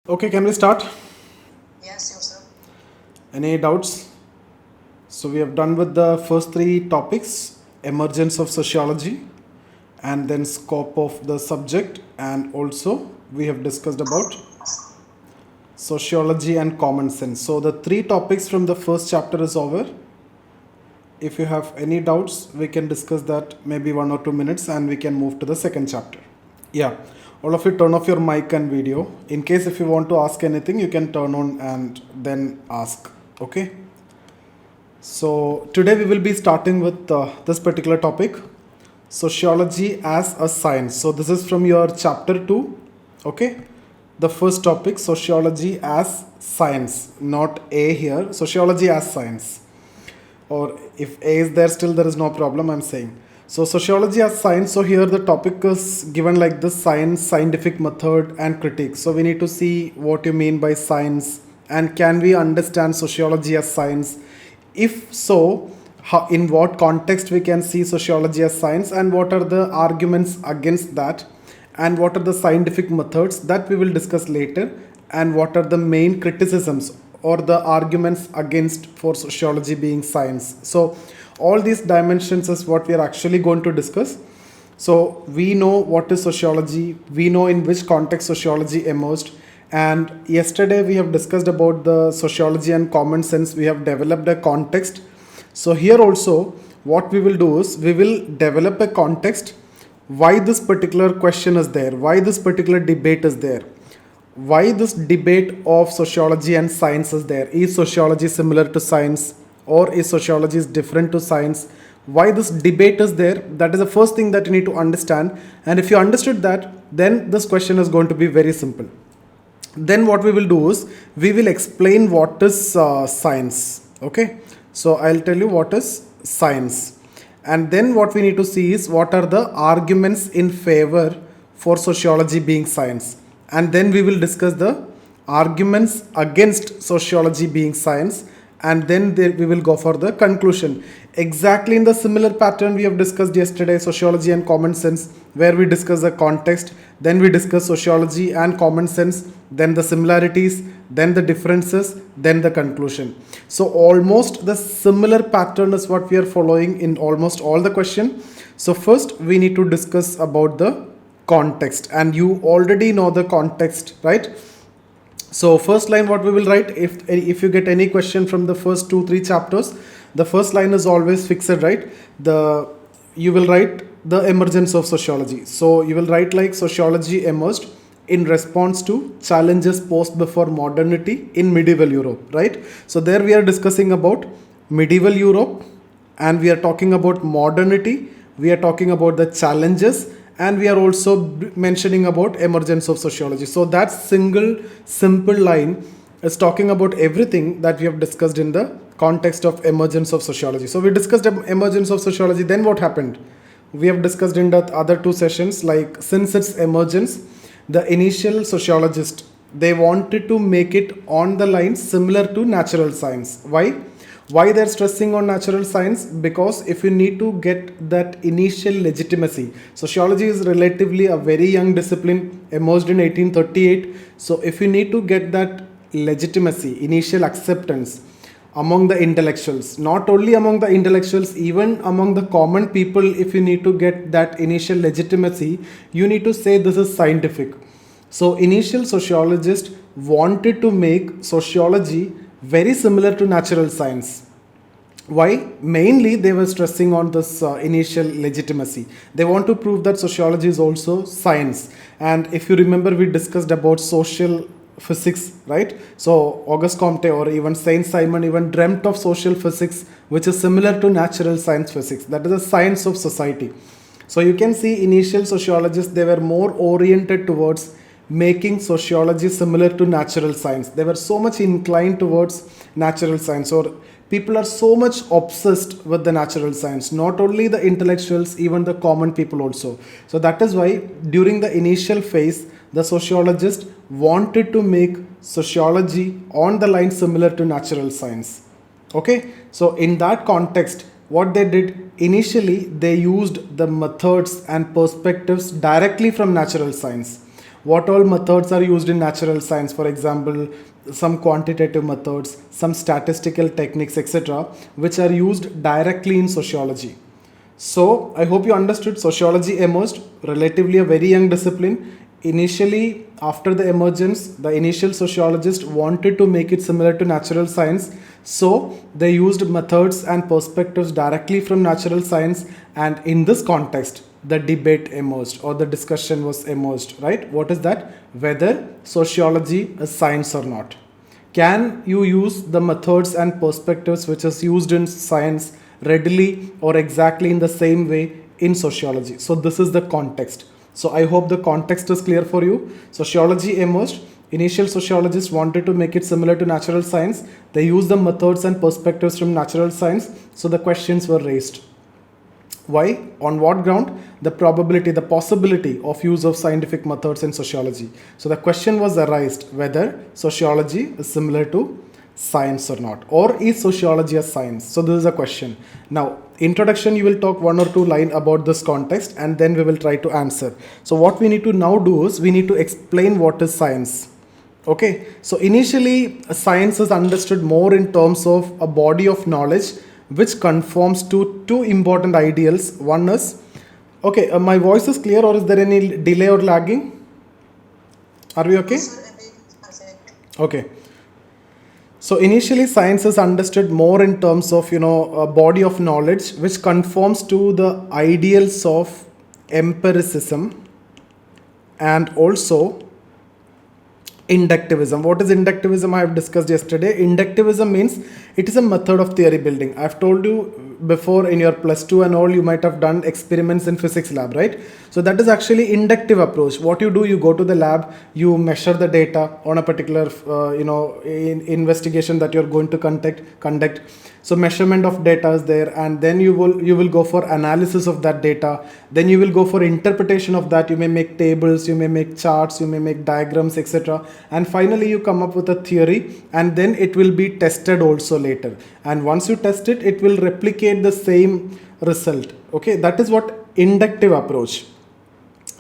Okay, can we start? Yes, sure, sir. Any doubts? So we have done with the first three topics: emergence of sociology, and then scope of the subject, and also we have discussed about sociology and common sense. So the three topics from the first chapter is over. If you have any doubts, we can discuss that maybe 1 or 2 minutes, and we can move to the second chapter. Yeah, all of you turn off your mic and video. In case if you want to ask anything, you can turn on and then ask. Okay. So today we will be starting with this particular topic, sociology as a science. So this is from your chapter 2. Okay. The first topic, sociology as science, not A here, sociology as science. Or if A is there, still there is no problem, I'm saying. So sociology as science. So here the topic is given like this: science, scientific method and critique. So we need to see what you mean by science, and can we understand sociology as science. If so, how, in what context we can see sociology as science, and what are the arguments against that, and what are the scientific methods that we will discuss later, and what are the main criticisms or the arguments against for sociology being science. So all these dimensions is what we are actually going to discuss. So we know what is sociology, we know in which context sociology emerged, and yesterday we have discussed about the sociology and common sense. We have developed a context. So here also what we will do is we will develop a context, why this particular question is there, why this particular debate is there, why this debate of sociology and science is there. Is sociology similar to science, or is sociology is different to science? Why this debate is there, that is the first thing that you need to understand. And if you understood that, then this question is going to be very simple. Then what we will do is we will explain what is science. Okay, so I'll tell you what is science, and then what we need to see is what are the arguments in favor for sociology being science, and then we will discuss the arguments against sociology being science, and then we will go for the conclusion, exactly in the similar pattern we have discussed yesterday, sociology and common sense, where we discuss the context, then we discuss sociology and common sense, then the similarities, then the differences, then the conclusion. So almost the similar pattern is what we are following in almost all the question. So first we need to discuss about the context, and you already know the context, right? So first line what we will write, if you get any question from the first 2-3 chapters, the first line is always fixed, right? You will write the emergence of sociology. So you will write like sociology emerged in response to challenges posed before modernity in medieval Europe, right? So there we are discussing about medieval Europe, and we are talking about modernity, we are talking about the challenges, and we are also mentioning about emergence of sociology. So that single simple line is talking about everything that we have discussed in the context of emergence of sociology. So we discussed emergence of sociology, then what happened? We have discussed in the other two sessions, like since its emergence, the initial sociologist, they wanted to make it on the lines similar to natural science. Why they're stressing on natural science? Because if you need to get that initial legitimacy, sociology is relatively a very young discipline, emerged in 1838. So if you need to get that legitimacy, initial acceptance among the intellectuals, not only among the intellectuals, even among the common people, if you need to get that initial legitimacy, you need to say this is scientific. So initial sociologists wanted to make sociology very similar to natural science. Why? Mainly they were stressing on this initial legitimacy. They want to prove that sociology is also science. And if you remember, we discussed about social physics, right? So Auguste Comte or even Saint Simon even dreamt of social physics, which is similar to natural science physics. That is a science of society. So you can see initial sociologists, they were more oriented towards making sociology similar to natural science. They were so much inclined towards natural science, or people are so much obsessed with the natural science, not only the intellectuals, even the common people also. So that is why during the initial phase, the sociologist wanted to make sociology on the line similar to natural science. Okay, so in that context, what they did initially, they used the methods and perspectives directly from natural science. what all methods are used in natural science, for example, some quantitative methods, some statistical techniques, etc., which are used directly in sociology. So I hope you understood. Sociology emerged relatively a very young discipline. Initially, after the emergence, the initial sociologists wanted to make it similar to natural science. So they used methods and perspectives directly from natural science, and in this context, the debate emerged or the discussion was emerged, right? What is that? Whether sociology is science or not. Can you use the methods and perspectives which is used in science readily or exactly in the same way in sociology? So this is the context. So I hope the context is clear for you. Sociology emerged. Initial sociologists wanted to make it similar to natural science. They used the methods and perspectives from natural science. So the questions were raised. Why? On what ground? The probability, the possibility of use of scientific methods in sociology. So the question was arised whether sociology is similar to science or not, or is sociology a science? So this is a question. Now, introduction, you will talk one or two lines about this context, and then we will try to answer. So what we need to now do is we need to explain what is science. Okay, so initially science is understood more in terms of a body of knowledge which conforms to two important ideals. One is, okay, my voice is clear, or is there any delay or lagging? Are we okay? Sir, a bit perfect. Okay. So initially science is understood more in terms of, a body of knowledge which conforms to the ideals of empiricism and also inductivism. What is inductivism? I have discussed yesterday. Inductivism means it is a method of theory building. I have told you before, in your +2 and all, you might have done experiments in physics lab, right? So that is actually inductive approach. What you do, you go to the lab, you measure the data on a particular investigation that you're going to conduct. So measurement of data is there, and then you will go for analysis of that data. Then you will go for interpretation of that. You may make tables, you may make charts, you may make diagrams, etc. And finally you come up with a theory, and then it will be tested also later. And once you test it, it will replicate the same result. Okay, that is what inductive approach.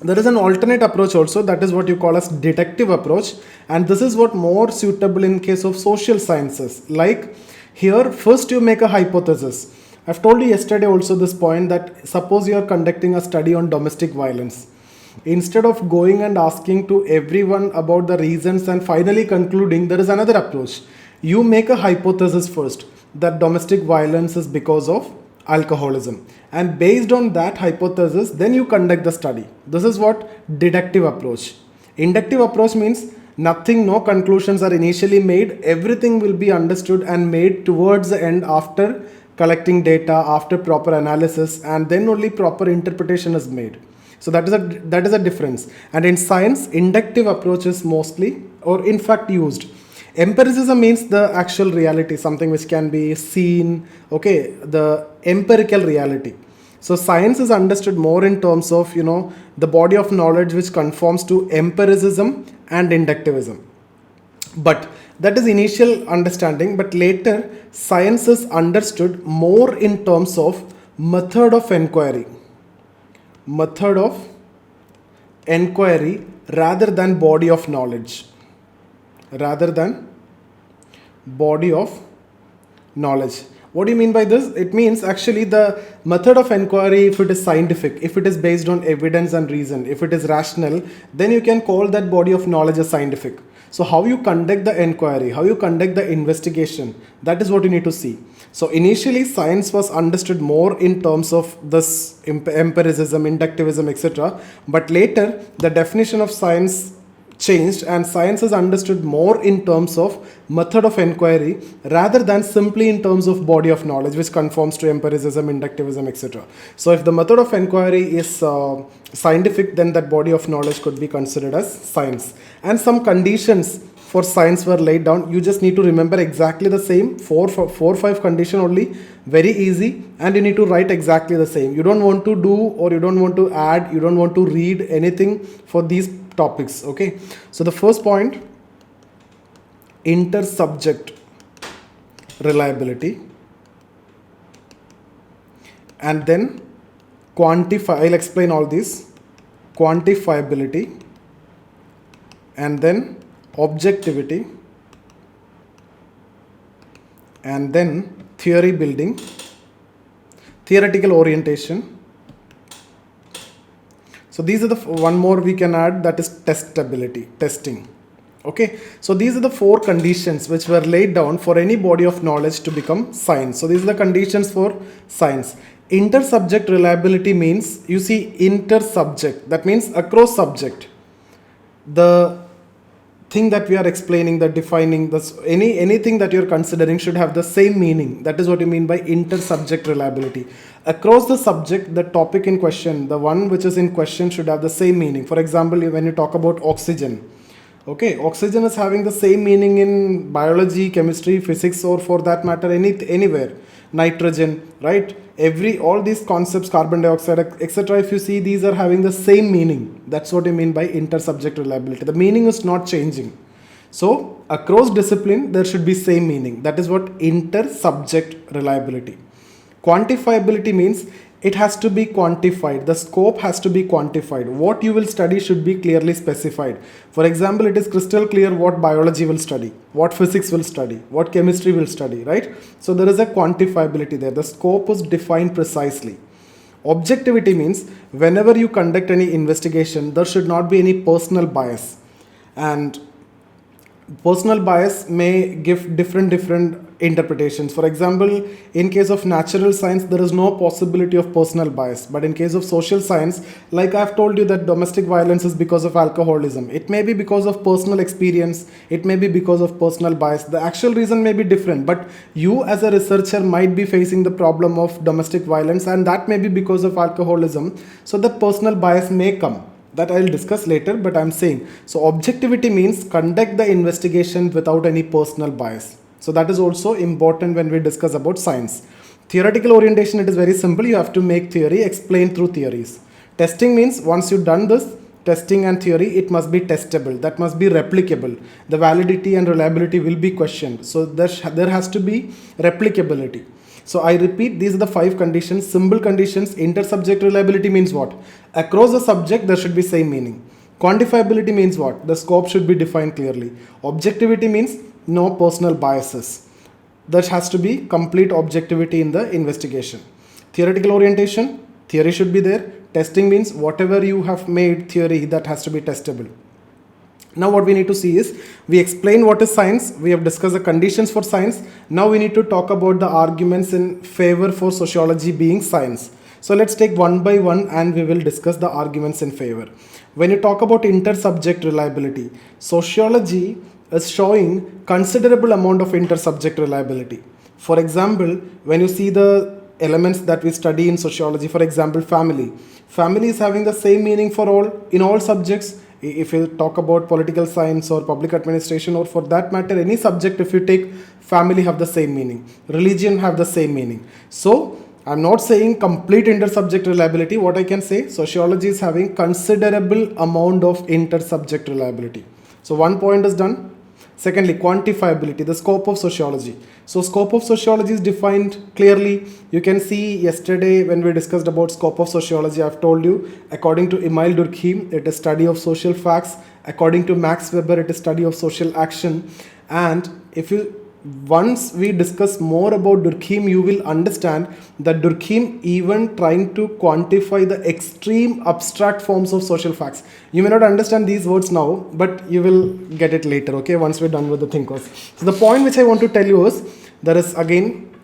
There is an alternate approach also, that is what you call as deductive approach, and this is what more suitable in case of social sciences. Like here, first you make a hypothesis. I've told you yesterday also this point, that suppose you are conducting a study on domestic violence. Instead of going and asking to everyone about the reasons and finally concluding, there is another approach. You make a hypothesis first, that domestic violence is because of alcoholism, and based on that hypothesis then you conduct the study. This is what deductive approach. Inductive approach means nothing, no conclusions are initially made, everything will be understood and made towards the end after collecting data, after proper analysis, and then only proper interpretation is made. So that is a difference. And in science, inductive approach is mostly, or in fact, used. Empiricism means the actual reality, something which can be seen, okay, the empirical reality. So science is understood more in terms of, the body of knowledge which conforms to empiricism and inductivism. But that is initial understanding, but later science is understood more in terms of method of inquiry. Method of inquiry rather than body of knowledge. Rather than body of knowledge. What do you mean by this? It means actually the method of inquiry, if it is scientific, if it is based on evidence and reason, if it is rational, then you can call that body of knowledge as scientific. So how you conduct the inquiry, how you conduct the investigation, that is what you need to see. So initially science was understood more in terms of this empiricism, inductivism, etc. But later the definition of science changed, and science is understood more in terms of method of inquiry rather than simply in terms of body of knowledge which conforms to empiricism, inductivism, etc. So if the method of inquiry is scientific, then that body of knowledge could be considered as science. And some conditions for science were laid down. You just need to remember exactly the same, four or five condition only, very easy, and you need to write exactly the same. You don't want to do, or you don't want to add, you don't want to read anything for these topics. Okay, so the first point, inter-subject reliability, and then I'll explain all these. Quantifiability, and then objectivity, and then theory building, theoretical orientation. So these are the one more we can add, that is testability, testing. Okay, so these are the 4 conditions which were laid down for any body of knowledge to become science. So these are the conditions for science. Inter-subject reliability means, you see, inter-subject, that means across subject. The thing that we are explaining, the defining, this anything that you're considering should have the same meaning. That is what you mean by inter-subject reliability. Across the subject, the topic in question, the one which is in question, should have the same meaning. For example, when you talk about oxygen, okay, oxygen is having the same meaning in biology, chemistry, physics, or for that matter anywhere. Nitrogen, right? All these concepts, carbon dioxide, etc., if you see, these are having the same meaning. That's what I mean by inter-subject reliability. The meaning is not changing. So across discipline there should be same meaning. That is what inter-subject reliability. Quantifiability means it has to be quantified. The scope has to be quantified. What you will study should be clearly specified. For example, it is crystal clear what biology will study, what physics will study, what chemistry will study, right? So there is a quantifiability there. The scope is defined precisely. Objectivity means whenever you conduct any investigation, there should not be any personal bias. And personal bias may give different interpretations. For example, in case of natural science, there is no possibility of personal bias. But in case of social science, like I've told you that domestic violence is because of alcoholism. It may be because of personal experience. It may be because of personal bias. The actual reason may be different. But you as a researcher might be facing the problem of domestic violence, and that may be because of alcoholism. So the personal bias may come. That I'll discuss later, but I'm saying, so objectivity means conduct the investigation without any personal bias. So that is also important when we discuss about science. Theoretical orientation, it is very simple. You have to make theory, explain through theories. Testing means once you've done this, testing and theory, it must be testable. That must be replicable. The validity and reliability will be questioned. So there has to be replicability. So I repeat, these are the 5 conditions, symbol conditions. Inter-subject reliability means what? Across the subject, there should be same meaning. Quantifiability means what? The scope should be defined clearly. Objectivity means no personal biases. There has to be complete objectivity in the investigation. Theoretical orientation, theory should be there. Testing means whatever you have made theory, that has to be testable. Now what we need to see is, we explain what is science, we have discussed the conditions for science. Now we need to talk about the arguments in favor for sociology being science. So let's take one by one and we will discuss the arguments in favor. When you talk about inter-subject reliability, sociology is showing considerable amount of inter-subject reliability. For example, when you see the elements that we study in sociology, for example, family. Family is having the same meaning for all, in all subjects. If you talk about political science or public administration, or for that matter any subject, if you take, family have the same meaning, religion have the same meaning. So I'm not saying complete inter-subject reliability. What I can say, sociology is having considerable amount of inter-subject reliability. So one point is done. Secondly, quantifiability, the scope of sociology. So scope of sociology is defined clearly. You can see yesterday when we discussed about scope of sociology, I've told you, according to Emile Durkheim, it is study of social facts. According to Max Weber, it is study of social action. And once we discuss more about Durkheim, you will understand that Durkheim even trying to quantify the extreme abstract forms of social facts. You may not understand these words now, but you will get it later, okay, once we're done with the thinkers. So the point which I want to tell you is, there is again,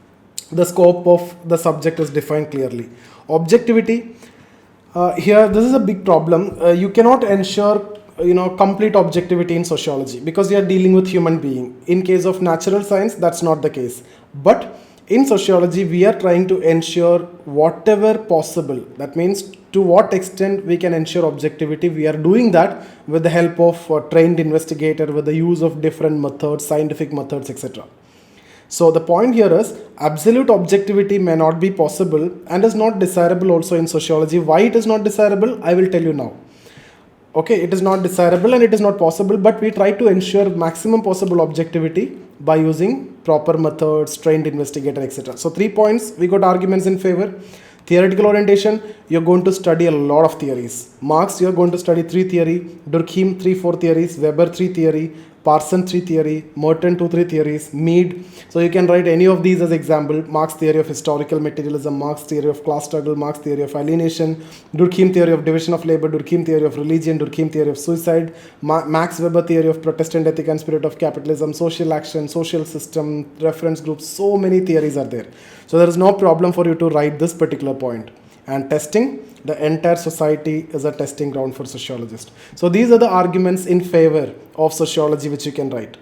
the scope of the subject is defined clearly. Objectivity, here this is a big problem. You cannot ensure complete objectivity in sociology because you are dealing with human being. In case of natural science, that's not the case. But in sociology, we are trying to ensure whatever possible. That means to what extent we can ensure objectivity. We are doing that with the help of a trained investigator, with the use of different methods, scientific methods, etc. So the point here is, absolute objectivity may not be possible and is not desirable also in sociology. Why it is not desirable? I will tell you now. Okay, it is not desirable and it is not possible, but we try to ensure maximum possible objectivity by using proper methods, trained investigator, etc. So 3 points, we got arguments in favor. Theoretical orientation, you're going to study a lot of theories. Marx, you're going to study 3 theory, Durkheim 3-4 theories, Weber 3 theory, Parson 3 theory, Merton 2-3 theories, Mead. So you can write any of these as example. Marx theory of historical materialism, Marx theory of class struggle, Marx theory of alienation, Durkheim theory of division of labor, Durkheim theory of religion, Durkheim theory of suicide, Max Weber theory of Protestant ethic and spirit of capitalism, social action, social system, reference groups. So many theories are there. So there is no problem for you to write this particular point. And testing, the entire society is a testing ground for sociologists. So these are the arguments in favor of sociology which you can write.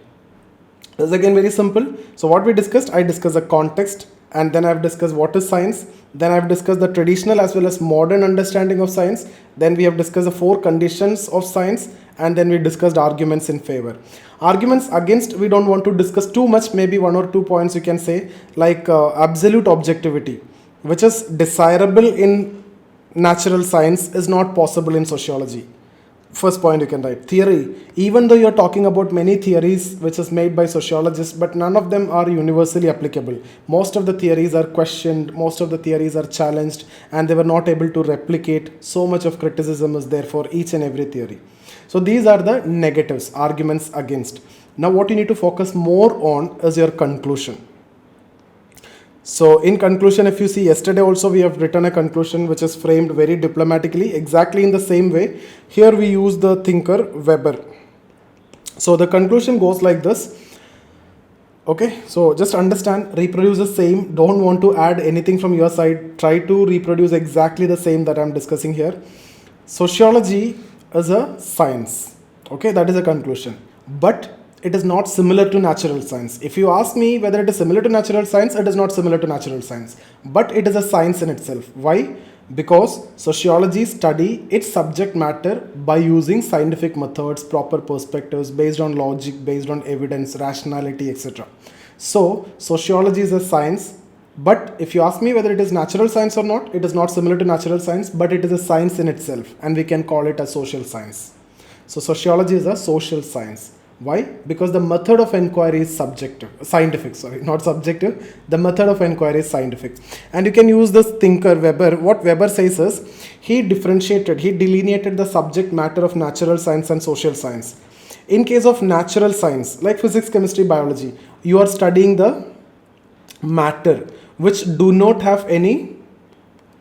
This is again very simple. So what we discussed, I discussed the context, and then I've discussed what is science. Then I've discussed the traditional as well as modern understanding of science. Then we have discussed the 4 conditions of science, and then we discussed arguments in favor. Arguments against, we don't want to discuss too much, maybe 1 or 2 points you can say, like absolute objectivity, which is desirable in natural science, is not possible in sociology. First point you can write. Theory, even though you're talking about many theories which is made by sociologists, but none of them are universally applicable. Most of the theories are questioned, most of the theories are challenged, and they were not able to replicate. So much of criticism is there for each and every theory. So these are the negatives, arguments against. Now what you need to focus more on is your conclusion. So in conclusion, if you see, yesterday also we have written a conclusion which is framed very diplomatically, exactly in the same way. Here we use the thinker Weber. So the conclusion goes like this. Okay, so just understand, reproduce the same, don't want to add anything from your side, try to reproduce exactly the same that I'm discussing here. Sociology is a science, okay, that is a conclusion, but it is not similar to natural science. If you ask me whether it is similar to natural science, it is not similar to natural science, but it is a science in itself. Why? Because sociology study its subject matter by using scientific methods, proper perspectives, based on logic, based on evidence, rationality, etc. So sociology is a science, but if you ask me whether it is natural science or not, it is not similar to natural science, but it is a science in itself, and we can call it a social science. So sociology is a social science. Why? Because the method of inquiry is scientific, not subjective. The method of inquiry is scientific. And you can use this thinker Weber. What Weber says is, he delineated the subject matter of natural science and social science. In case of natural science, like physics, chemistry, biology, you are studying the matter which do not have any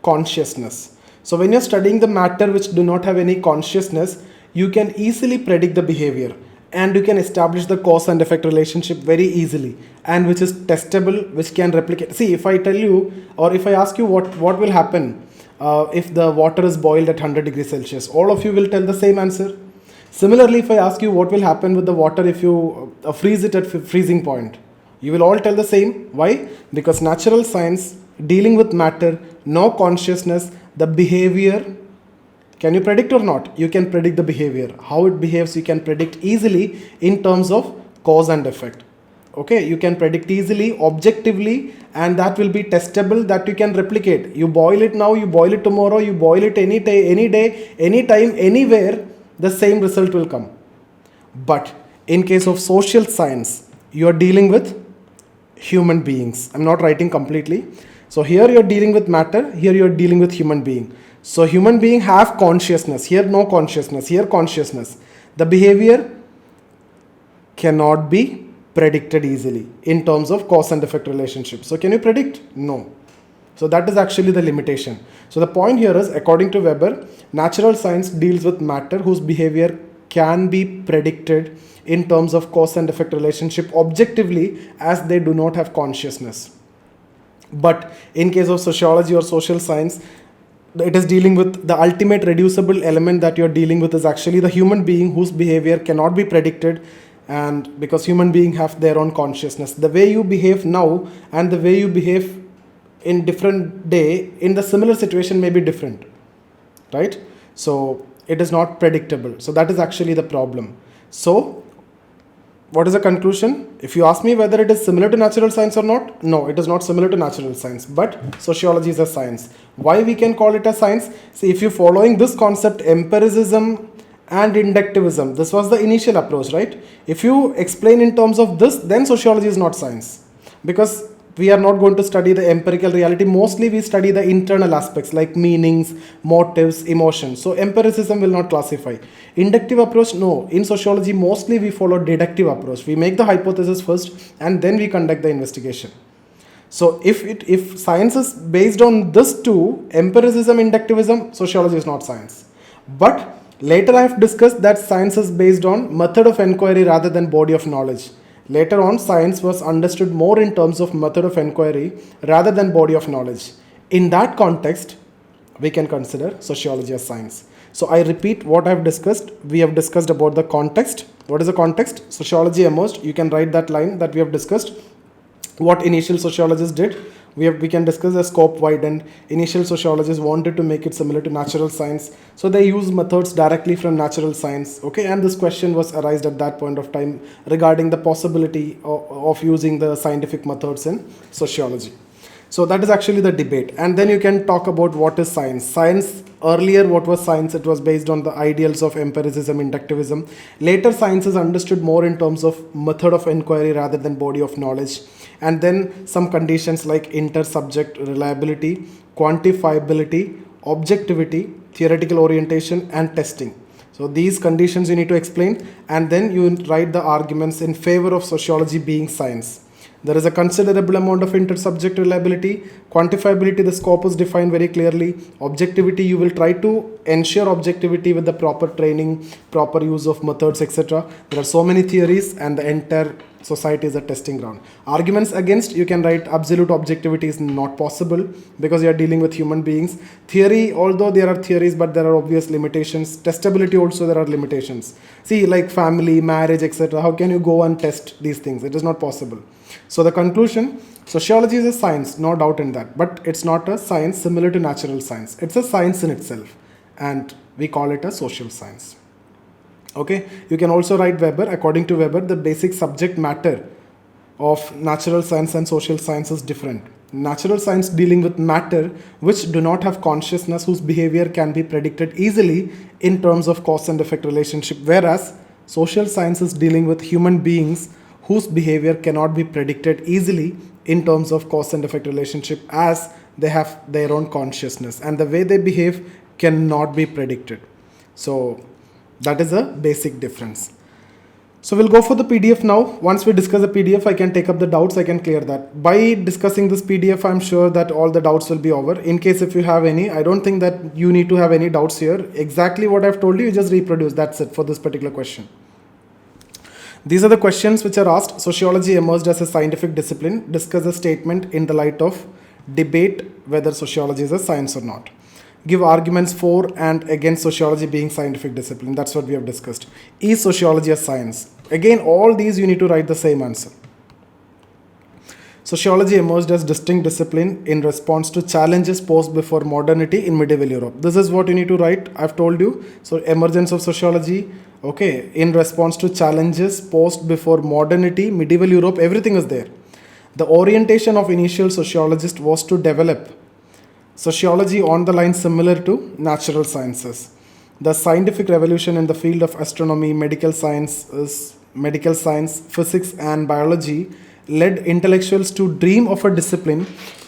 consciousness. So when you're studying the matter which do not have any consciousness, you can easily predict the behavior, and you can establish the cause and effect relationship very easily, and which is testable, which can replicate. See, if I tell you, or if I ask you what will happen if the water is boiled at 100 degrees Celsius, all of you will tell the same answer. Similarly, if I ask you what will happen with the water if you freeze it at freezing point, you will all tell the same. Why? Because natural science, dealing with matter, no consciousness, the behavior, can you predict or not? You can predict the behavior. How it behaves, you can predict easily in terms of cause and effect. Okay, you can predict easily, objectively, and that will be testable, that you can replicate. You boil it now, you boil it tomorrow, you boil it any day, anytime, anywhere, the same result will come. But in case of social science, you are dealing with human beings. I'm not writing completely. So here you're dealing with matter, here you're dealing with human being. So human being have consciousness, here no consciousness, here consciousness. The behavior cannot be predicted easily in terms of cause and effect relationship. So can you predict? No. So that is actually the limitation. So the point here is, according to Weber, natural science deals with matter whose behavior can be predicted in terms of cause and effect relationship objectively, as they do not have consciousness. But in case of sociology or social science, it is dealing with the ultimate reducible element that you're dealing with is actually the human being whose behavior cannot be predicted, and because human beings have their own consciousness. The way you behave now and the way you behave in different day in the similar situation may be different, right? So it is not predictable. So that is actually the problem. So what is the conclusion? If you ask me whether it is similar to natural science or not, no, it is not similar to natural science, but sociology is a science. Why we can call it a science? See, if you're following this concept, empiricism and inductivism, this was the initial approach, right? If you explain in terms of this, then sociology is not science, because we are not going to study the empirical reality. Mostly we study the internal aspects like meanings, motives, emotions. So empiricism will not classify. Inductive approach, no. In sociology, mostly we follow deductive approach. We make the hypothesis first and then we conduct the investigation. So if science is based on this two, empiricism, inductivism, sociology is not science. But later I have discussed that science is based on method of inquiry rather than body of knowledge. Later on, science was understood more in terms of method of inquiry rather than body of knowledge. In that context, we can consider sociology as science. So I repeat what I have discussed. We have discussed about the context. What is the context? Sociology emerged. You can write that line that we have discussed. What initial sociologists did, we can discuss the scope widened. Initial sociologists wanted to make it similar to natural science, so they used methods directly from natural science. Okay, and this question was arised at that point of time regarding the possibility of using the scientific methods in sociology. So that is actually the debate. And then you can talk about what is science. Science, earlier what was science? It was based on the ideals of empiricism, inductivism. Later science is understood more in terms of method of inquiry rather than body of knowledge. And then some conditions like inter-subject reliability, quantifiability, objectivity, theoretical orientation and testing. So these conditions you need to explain, and then you write the arguments in favor of sociology being science. There is a considerable amount of inter-subject reliability. Quantifiability, the scope is defined very clearly. Objectivity, you will try to ensure objectivity with the proper training, proper use of methods, etc. There are so many theories and the entire society is a testing ground. Arguments against, you can write absolute objectivity is not possible because you are dealing with human beings. Theory, although there are theories, but there are obvious limitations. Testability also, there are limitations. See, like family, marriage, etc. How can you go and test these things? It is not possible. So the conclusion, sociology is a science, no doubt in that, but it's not a science similar to natural science. It's a science in itself, and we call it a social science. Okay, you can also write Weber. According to Weber, the basic subject matter of natural science and social science is different. Natural science dealing with matter which do not have consciousness, whose behavior can be predicted easily in terms of cause and effect relationship, whereas social science is dealing with human beings whose behavior cannot be predicted easily in terms of cause and effect relationship, as they have their own consciousness and the way they behave cannot be predicted. So that is a basic difference. So we'll go for the PDF now. Once we discuss the PDF, I can take up the doubts, I can clear that. By discussing this PDF, I'm sure that all the doubts will be over. In case if you have any, I don't think that you need to have any doubts here. Exactly what I've told you, you just reproduce. That's it for this particular question. These are the questions which are asked. Sociology emerged as a scientific discipline. Discuss a statement in the light of debate whether sociology is a science or not. Give arguments for and against sociology being scientific discipline. That's what we have discussed. Is sociology a science? Again, all these you need to write the same answer. Sociology emerged as distinct discipline in response to challenges posed before modernity in medieval Europe. This is what you need to write. I've told you. So emergence of sociology, okay, in response to challenges posed before modernity, medieval Europe, everything is there. The orientation of initial sociologists was to develop sociology on the line similar to natural sciences. The scientific revolution in the field of astronomy, medical science, physics and biology led intellectuals to dream of a discipline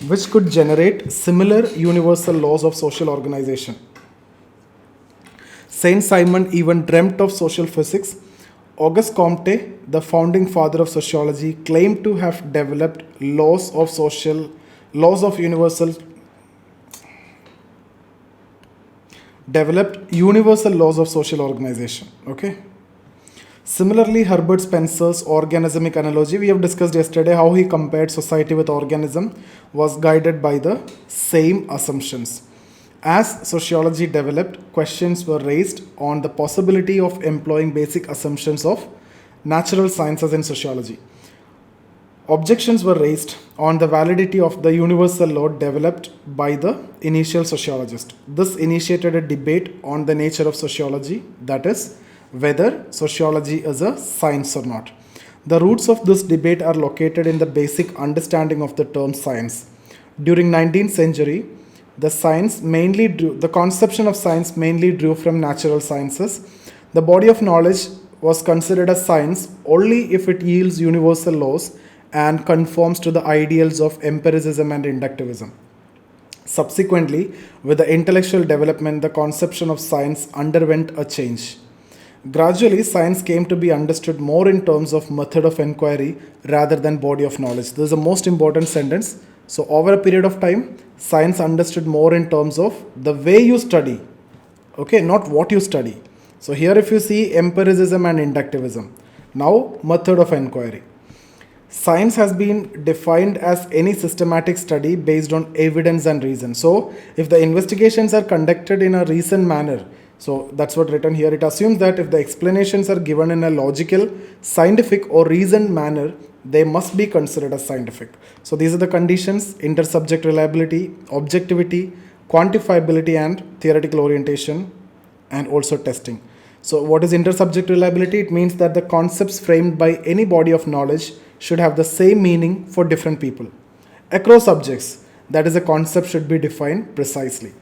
which could generate similar universal laws of social organization. Saint-Simon even dreamt of social physics. Auguste Comte, the founding father of sociology, claimed to have developed universal laws of social organization. Okay. Similarly, Herbert Spencer's organismic analogy, we have discussed yesterday how he compared society with organism, was guided by the same assumptions. As sociology developed, questions were raised on the possibility of employing basic assumptions of natural sciences in sociology. Objections were raised on the validity of the universal law developed by the initial sociologist. This initiated a debate on the nature of sociology, that is, whether sociology is a science or not. The roots of this debate are located in the basic understanding of the term science. During 19th century, the conception of science mainly drew from natural sciences. The body of knowledge was considered as science only if it yields universal laws and conforms to the ideals of empiricism and inductivism. Subsequently, with the intellectual development, the conception of science underwent a change. Gradually, science came to be understood more in terms of method of inquiry rather than body of knowledge. This is the most important sentence. So, over a period of time, science understood more in terms of the way you study, okay, not what you study. So, here if you see empiricism and inductivism, now method of inquiry. Science has been defined as any systematic study based on evidence and reason. So, if the investigations are conducted in a reasoned manner, so that's what written here. It assumes that if the explanations are given in a logical, scientific, or reasoned manner, they must be considered as scientific. So, these are the conditions: intersubject reliability, objectivity, quantifiability, and theoretical orientation, and also testing. So, what is intersubject reliability? It means that the concepts framed by any body of knowledge should have the same meaning for different people. Across subjects, that is, a concept should be defined precisely.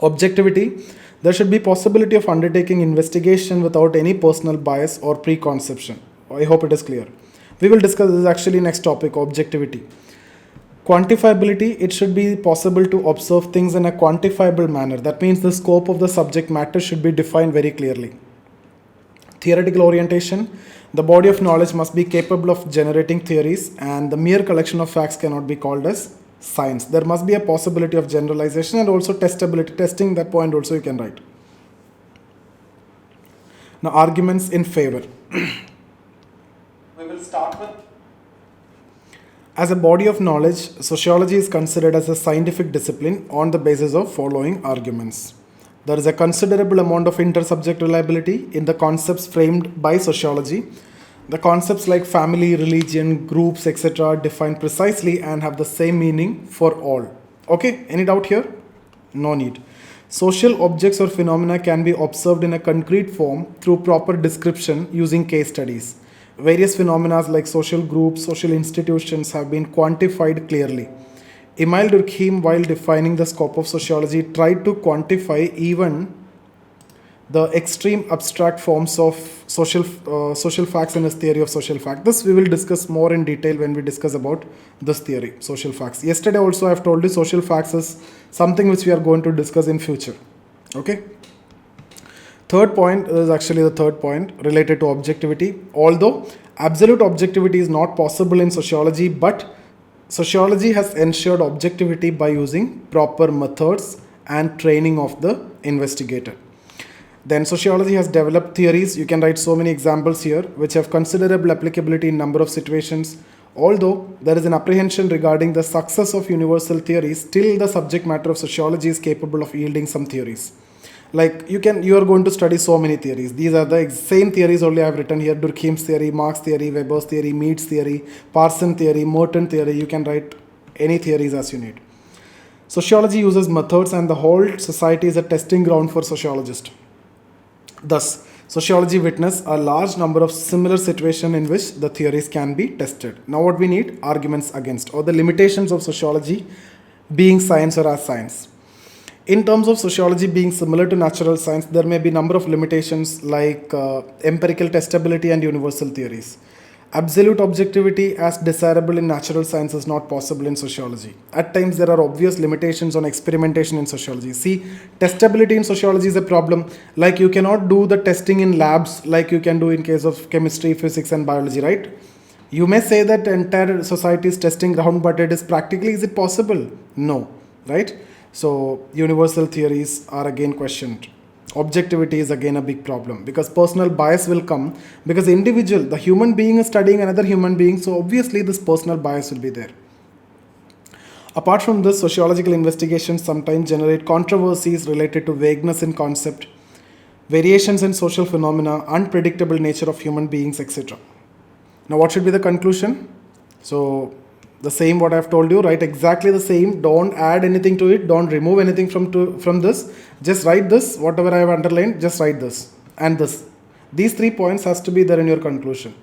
Objectivity, there should be possibility of undertaking investigation without any personal bias or preconception. I hope it is clear. We will discuss this actually next topic, objectivity. Quantifiability, it should be possible to observe things in a quantifiable manner. That means the scope of the subject matter should be defined very clearly. Theoretical orientation, the body of knowledge must be capable of generating theories, and the mere collection of facts cannot be called as science. There must be a possibility of generalization and also testability. Testing, that point also you can write. Now, arguments in favor. We will start with, as a body of knowledge, sociology is considered as a scientific discipline on the basis of following arguments. There is a considerable amount of intersubject reliability in the concepts framed by sociology. The concepts like family, religion, groups, etc. are defined precisely and have the same meaning for all. Okay, any doubt here? No need. Social objects or phenomena can be observed in a concrete form through proper description using case studies. Various phenomena like social groups, social institutions have been quantified clearly. Emile Durkheim, while defining the scope of sociology, tried to quantify even the extreme abstract forms of social facts in his theory of social fact. This we will discuss more in detail when we discuss about this theory, social facts. Yesterday also I have told you social facts is something which we are going to discuss in future. Okay. Third point is actually the third point related to objectivity. Although absolute objectivity is not possible in sociology, but sociology has ensured objectivity by using proper methods and training of the investigator. Then sociology has developed theories. You can write so many examples here which have considerable applicability in number of situations. Although there is an apprehension regarding the success of universal theories, still the subject matter of sociology is capable of yielding some theories. Like you are going to study so many theories. These are the same theories only I have written here: Durkheim's theory, Marx theory, Weber's theory, Mead's theory, Parson theory, Merton theory. You can write any theories as you need. Sociology uses methods, and the whole society is a testing ground for sociologists. Thus, sociology witnessed a large number of similar situations in which the theories can be tested. Now what we need? Arguments against, or the limitations of sociology being science or as science. In terms of sociology being similar to natural science, there may be a number of limitations like empirical testability and universal theories. Absolute objectivity as desirable in natural science is not possible in sociology. At times there are obvious limitations on experimentation in sociology. See, testability in sociology is a problem. Like you cannot do the testing in labs like you can do in case of chemistry, physics and biology, right? You may say that entire society is testing ground, but it is practically, is it possible? No, right? So universal theories are again questioned. Objectivity is again a big problem because personal bias will come because the human being is studying another human being, so obviously this personal bias will be there. Apart from this, sociological investigations sometimes generate controversies related to vagueness in concept, variations in social phenomena, unpredictable nature of human beings, etc. Now what should be the conclusion? So the same what I have told you, write exactly the same. Don't add anything to it. Don't remove anything from this. Just write this. Whatever I have underlined, just write this and this. These 3 points has to be there in your conclusion.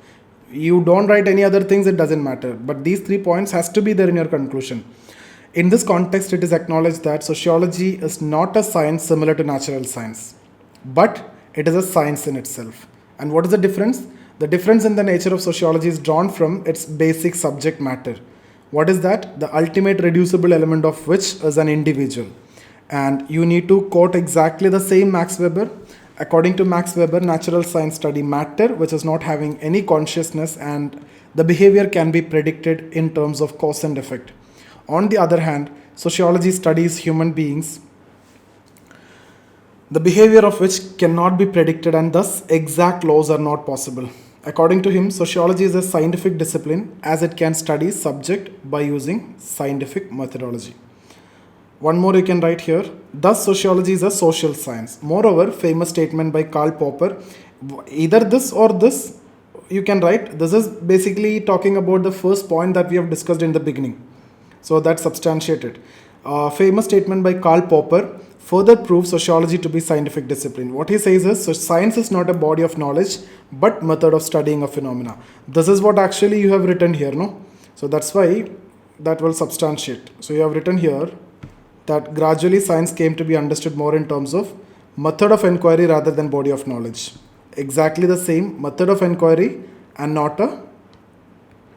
You don't write any other things, it doesn't matter. But these 3 points has to be there in your conclusion. In this context, it is acknowledged that sociology is not a science similar to natural science, but it is a science in itself. And what is the difference? The difference in the nature of sociology is drawn from its basic subject matter. What is that? The ultimate reducible element of which is an individual. And you need to quote exactly the same Max Weber. According to Max Weber, natural science study matter, which is not having any consciousness, and the behavior can be predicted in terms of cause and effect. On the other hand, sociology studies human beings, the behavior of which cannot be predicted, and thus exact laws are not possible. According to him, sociology is a scientific discipline as it can study subject by using scientific methodology. One more you can write here. Thus, sociology is a social science. Moreover, famous statement by Karl Popper, either this or this, you can write. This is basically talking about the first point that we have discussed in the beginning. So that's substantiated. Famous statement by Karl Popper further proves sociology to be scientific discipline. What he says is, so science is not a body of knowledge, but method of studying a phenomena. This is what actually you have written here, no? So that's why that will substantiate. So you have written here that gradually science came to be understood more in terms of method of inquiry rather than body of knowledge. Exactly the same method of inquiry and not a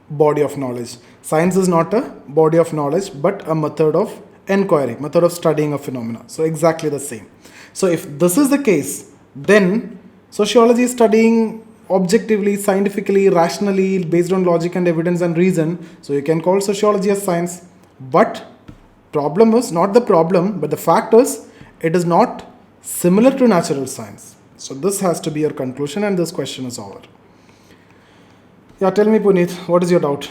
body of knowledge. Science is not a body of knowledge but a method of inquiry, method of studying a phenomena. So exactly the same. So if this is the case, then sociology is studying objectively, scientifically, rationally, based on logic and evidence and reason. So you can call sociology as science. But problem is not the problem, but the fact is it is not similar to natural science. So this has to be your conclusion, and this question is over. Yeah, tell me, Puneet, what is your doubt?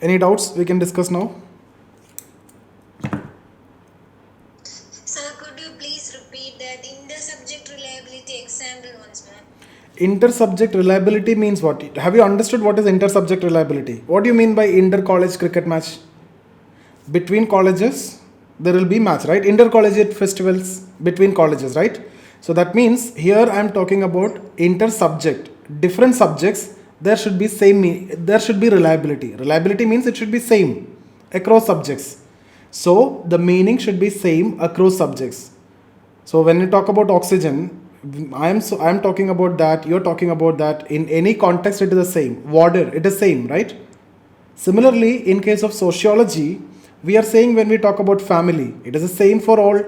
Any doubts we can discuss now? Sir, could you please repeat that inter-subject reliability example once more? Inter-subject reliability means what? Have you understood what is inter-subject reliability? What do you mean by inter-college cricket match? Between colleges, there will be match, right? Inter-collegiate festivals between colleges, right? So that means here I am talking about inter-subject, different subjects. There should be there should be reliability. Reliability means it should be same across subjects. So the meaning should be same across subjects. So when you talk about oxygen, I am talking about that. You're talking about that. In any context, it is the same. Water, it is same, right? Similarly, in case of sociology, we are saying when we talk about family, it is the same for all.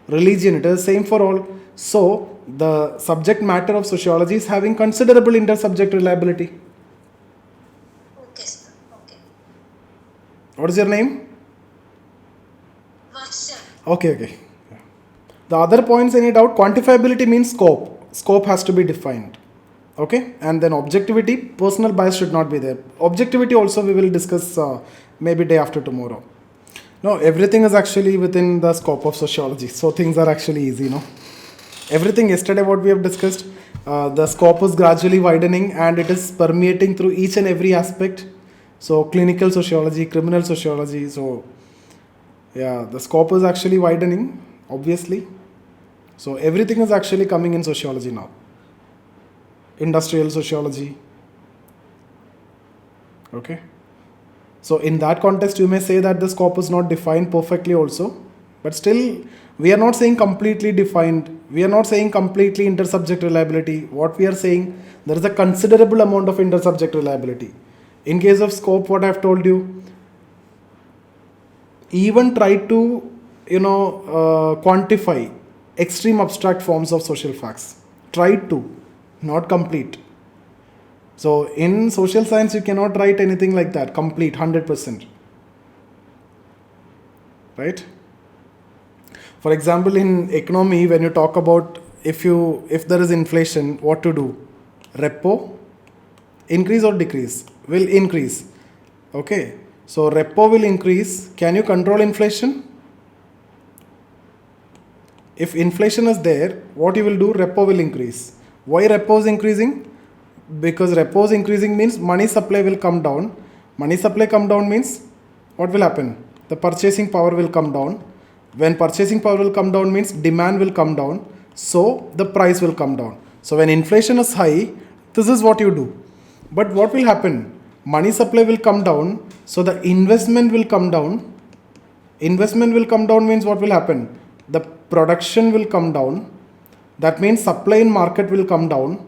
Religion, it is the same for all. So the subject matter of sociology is having considerable inter-subject reliability. Okay, sir. Okay. What is your name? Varsha. Okay. The other points, any doubt? Quantifiability means scope. Scope has to be defined. Okay. And then objectivity, personal bias should not be there. Objectivity also we will discuss maybe day after tomorrow. No, everything is actually within the scope of sociology. So things are actually easy, no? Everything yesterday what we have discussed, the scope is gradually widening and it is permeating through each and every aspect. So clinical sociology, criminal sociology. So yeah, the scope is actually widening, obviously. So everything is actually coming in sociology now. Industrial sociology. Okay. So in that context, you may say that the scope is not defined perfectly also. But still, we are not saying completely defined. We are not saying completely inter-subject reliability. What we are saying, there is a considerable amount of inter-subject reliability. In case of scope, what I have told you, even try to, quantify extreme abstract forms of social facts. Try to, not complete. So in social science, you cannot write anything like that, complete, 100%. Right? For example, in economy, when you talk about if there is inflation, what to do? Repo, increase or decrease? Will increase. Okay. So repo will increase. Can you control inflation? If inflation is there, what you will do? Repo will increase. Why repo is increasing? Because repo is increasing means money supply will come down. Money supply come down means what will happen? The purchasing power will come down. When purchasing power will come down means demand will come down. So the price will come down. So when inflation is high, this is what you do. But what will happen? Money supply will come down. So the investment will come down. Investment will come down means what will happen? The production will come down. That means supply in market will come down.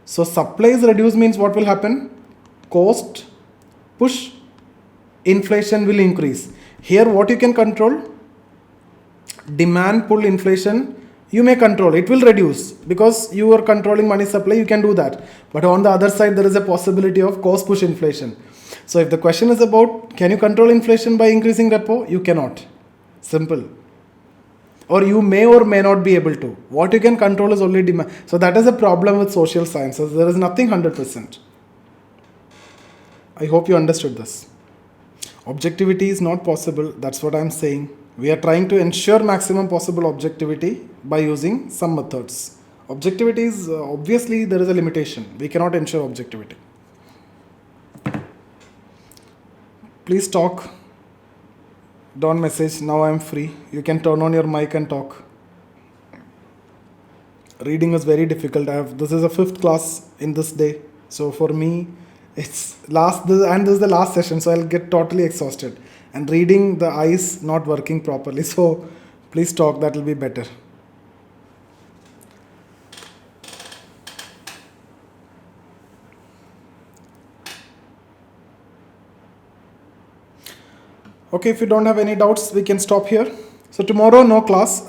So supply is reduced means what will happen? Cost push, inflation will increase. Here what you can control? Demand pull inflation you may control, it will reduce because you are controlling money supply, you can do that. But on the other side there is a possibility of cost push inflation. So if the question is about can you control inflation by increasing repo, you cannot. Simple. Or you may or may not be able to. What you can control is only demand. So that is a problem with social sciences. There is nothing 100%. I hope you understood this. Objectivity is not possible, that's what I am saying. We are trying to ensure maximum possible objectivity by using some methods. Objectivity is obviously there is a limitation. We cannot ensure objectivity. Please talk. Don't message. Now I am free. You can turn on your mic and talk. Reading is very difficult. This is a 5th class in this day. So for me, it's and this is the last session. So I'll get totally exhausted. And reading, the eyes not working properly. So please talk. That will be better. Okay, if you don't have any doubts, we can stop here. So tomorrow, no class.